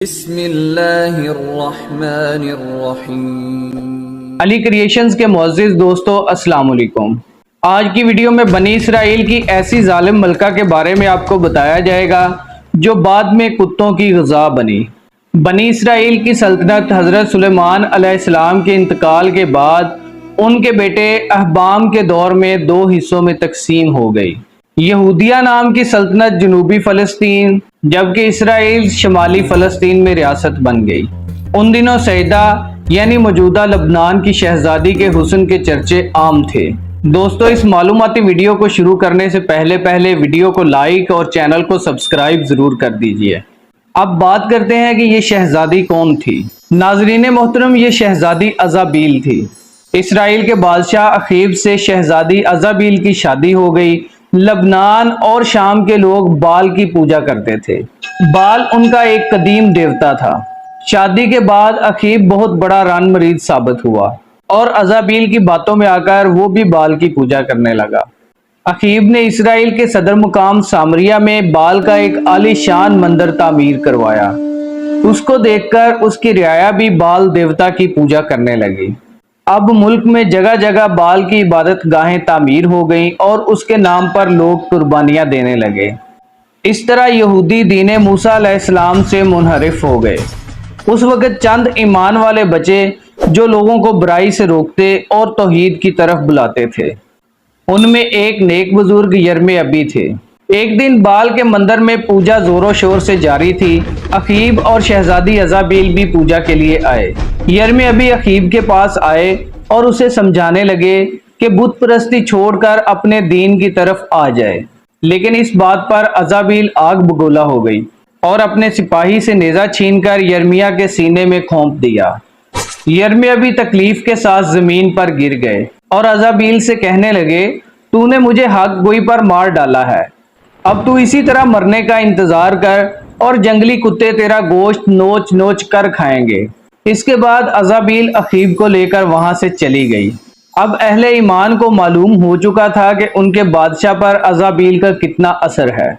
بسم اللہ الرحمن الرحیم۔ علی کریشنز کے معزز دوستو السلام علیکم۔ آج کی ویڈیو میں بنی اسرائیل کی ایسی ظالم ملکہ کے بارے میں آپ کو بتایا جائے گا جو بعد میں کتوں کی غذا بنی۔ بنی اسرائیل کی سلطنت حضرت سلیمان علیہ السلام کے انتقال کے بعد ان کے بیٹے اہبام کے دور میں دو حصوں میں تقسیم ہو گئی۔ یہودیہ نام کی سلطنت جنوبی فلسطین جبکہ اسرائیل شمالی فلسطین میں ریاست بن گئی۔ ان دنوں سیدہ یعنی موجودہ لبنان کی شہزادی کے حسن کے چرچے عام تھے۔ دوستو اس معلوماتی ویڈیو کو شروع کرنے سے پہلے ویڈیو کو لائک اور چینل کو سبسکرائب ضرور کر دیجئے۔ اب بات کرتے ہیں کہ یہ شہزادی کون تھی۔ ناظرین محترم، یہ شہزادی عزابیل تھی۔ اسرائیل کے بادشاہ اخیب سے شہزادی عزابیل کی شادی ہو گئی۔ لبنان اور شام کے لوگ بال کی پوجا کرتے تھے۔ بال ان کا ایک قدیم دیوتا تھا۔ شادی کے بعد اخیب بہت بڑا رن مرید ثابت ہوا اور عزابیل کی باتوں میں آ کر وہ بھی بال کی پوجا کرنے لگا۔ اخیب نے اسرائیل کے صدر مقام سامریہ میں بال کا ایک عالی شان مندر تعمیر کروایا۔ اس کو دیکھ کر اس کی رعایا بھی بال دیوتا کی پوجا کرنے لگی۔ اب ملک میں جگہ جگہ بال کی عبادت گاہیں تعمیر ہو گئیں اور اس کے نام پر لوگ قربانیاں دینے لگے۔ اس طرح یہودی دین موسیٰ علیہ السلام سے منحرف ہو گئے۔ اس وقت چند ایمان والے بچے جو لوگوں کو برائی سے روکتے اور توحید کی طرف بلاتے تھے۔ ان میں ایک نیک بزرگ یرمی ابی تھے۔ ایک دن بال کے مندر میں پوجا زور و شور سے جاری تھی۔ اخیب اور شہزادی عزابیل بھی پوجا کے لیے آئے۔ یرمی ابی اخیب کے پاس آئے اور اسے سمجھانے لگے کہ بت پرستی چھوڑ کر اپنے دین کی طرف آ جائے، لیکن اس بات پر عزابیل آگ بگولا ہو گئی اور اپنے سپاہی سے نیزہ چھین کر یرمیہ کے سینے میں کھونپ دیا۔ یرمی ابی تکلیف کے ساتھ زمین پر گر گئے اور عزابیل سے کہنے لگے، تو نے مجھے حق گوئی پر مار ڈالا ہے، اب تو اسی طرح مرنے کا انتظار کر اور جنگلی کتے تیرا گوشت نوچ نوچ کر کھائیں گے۔ اس کے بعد عزابیل اخیب کو لے کر وہاں سے چلی گئی۔ اب اہل ایمان کو معلوم ہو چکا تھا کہ ان کے بادشاہ پر عزابیل کا کتنا اثر ہے۔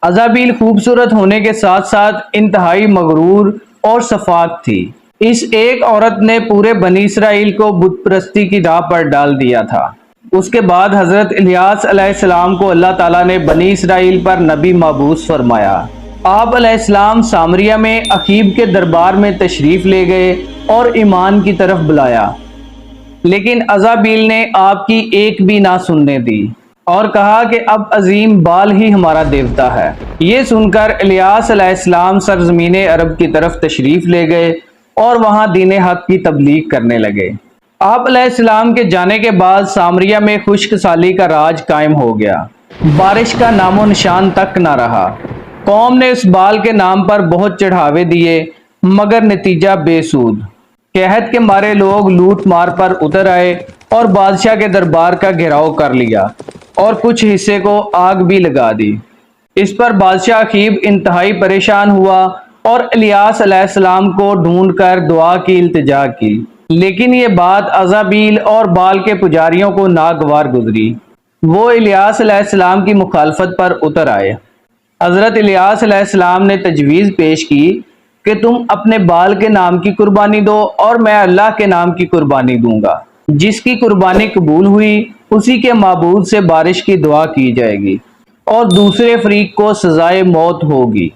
عزابیل خوبصورت ہونے کے ساتھ ساتھ انتہائی مغرور اور شفاق تھی۔ اس ایک عورت نے پورے بنی اسرائیل کو بت پرستی کی راہ پر ڈال دیا تھا۔ اس کے بعد حضرت الیاس علیہ السلام کو اللہ تعالیٰ نے بنی اسرائیل پر نبی مبعوث فرمایا۔ آپ علیہ السلام سامریہ میں اخیب کے دربار میں تشریف لے گئے اور ایمان کی طرف بلایا، لیکن عزابیل نے آپ کی ایک بھی نہ سننے دی اور کہا کہ اب عظیم بال ہی ہمارا دیوتا ہے۔ یہ سن کر الیاس علیہ السلام سرزمین عرب کی طرف تشریف لے گئے اور وہاں دین حق کی تبلیغ کرنے لگے۔ آپ علیہ السلام کے جانے کے بعد سامریہ میں خشک سالی کا راج قائم ہو گیا۔ بارش کا نام و نشان تک نہ رہا۔ قوم نے اس بال کے نام پر بہت چڑھاوے دیے مگر نتیجہ بے سود۔ قحط کے مارے لوگ لوٹ مار پر اتر آئے اور بادشاہ کے دربار کا گھیراؤ کر لیا اور کچھ حصے کو آگ بھی لگا دی۔ اس پر بادشاہ اخیب انتہائی پریشان ہوا اور الیاس علیہ السلام کو ڈھونڈ کر دعا کی التجا کی، لیکن یہ بات عزابیل اور بال کے پجاریوں کو ناگوار گزری۔ وہ الیاس علیہ السلام کی مخالفت پر اتر آئے۔ حضرت الیاس علیہ السلام نے تجویز پیش کی کہ تم اپنے بال کے نام کی قربانی دو اور میں اللہ کے نام کی قربانی دوں گا۔ جس کی قربانی قبول ہوئی اسی کے معبود سے بارش کی دعا کی جائے گی اور دوسرے فریق کو سزائے موت ہوگی۔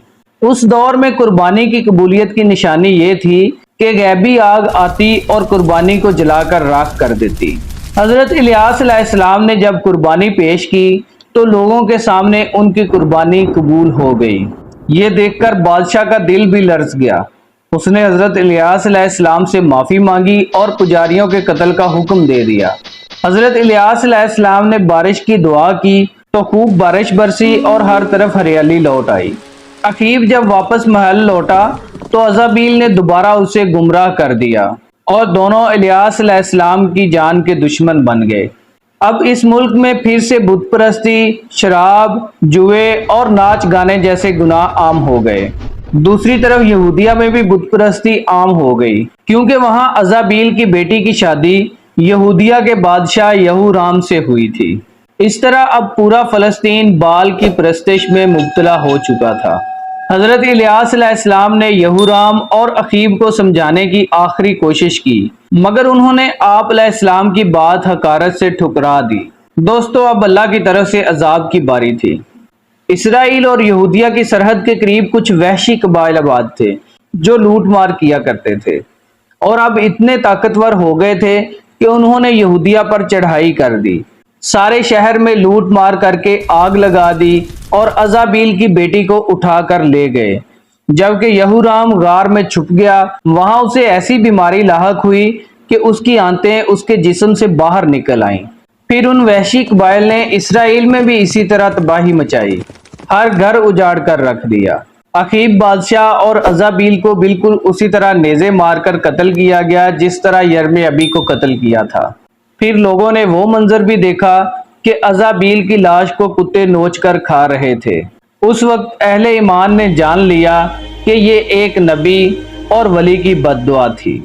اس دور میں قربانی کی قبولیت کی نشانی یہ تھی کہ غیبی آگ آتی اور قربانی کو جلا کر راکھ کر دیتی۔ حضرت الیاس علیہ السلام نے جب قربانی پیش کی تو لوگوں کے سامنے ان کی قربانی قبول ہو گئی۔ یہ دیکھ کر بادشاہ کا دل بھی لرز گیا۔ اس نے حضرت الیاس علیہ السلام سے معافی مانگی اور پجاریوں کے قتل کا حکم دے دیا۔ حضرت الیاس علیہ السلام نے بارش کی دعا کی تو خوب بارش برسی اور ہر طرف ہریالی لوٹ آئی۔ اخیب جب واپس محل لوٹا تو عزابیل نے دوبارہ اسے گمراہ کر دیا اور دونوں الیاس علیہ السلام کی جان کے دشمن بن گئے۔ اب اس ملک میں پھر سے بت پرستی، شراب، جوئے اور ناچ گانے جیسے گناہ عام ہو گئے۔ دوسری طرف یہودیہ میں بھی بت پرستی عام ہو گئی کیونکہ وہاں عزابیل کی بیٹی کی شادی یہودیہ کے بادشاہ یہورام سے ہوئی تھی۔ اس طرح اب پورا فلسطین بال کی پرستش میں مبتلا ہو چکا تھا۔ حضرت الیاس علیہ السلام نے یہورام اور اخیب کو سمجھانے کی آخری کوشش کی، مگر انہوں نے آپ علیہ السلام کی بات حقارت سے ٹھکرا دی۔ دوستو، اب اللہ کی طرف سے عذاب کی باری تھی۔ اسرائیل اور یہودیہ کی سرحد کے قریب کچھ وحشی قبائل آباد تھے جو لوٹ مار کیا کرتے تھے، اور اب اتنے طاقتور ہو گئے تھے کہ انہوں نے یہودیہ پر چڑھائی کر دی، سارے شہر میں لوٹ مار کر کے آگ لگا دی اور ازابیل کی بیٹی کو اٹھا کر لے گئے۔ جبکہ یہورام غار میں چھپ گیا، وہاں اسے ایسی بیماری لاحق ہوئی کہ اس کی آنتیں اس کے جسم سے باہر نکل آئیں۔ پھر ان وحشی قبائل نے اسرائیل میں بھی اسی طرح تباہی مچائی، ہر گھر اجاڑ کر رکھ دیا۔ اخیب بادشاہ اور ازابیل کو بالکل اسی طرح نیزے مار کر قتل کیا گیا جس طرح یرم ابی کو قتل کیا تھا۔ پھر لوگوں نے وہ منظر بھی دیکھا کہ ازابیل کی لاش کو کتے نوچ کر کھا رہے تھے۔ اس وقت اہل ایمان نے جان لیا کہ یہ ایک نبی اور ولی کی بد دعا تھی۔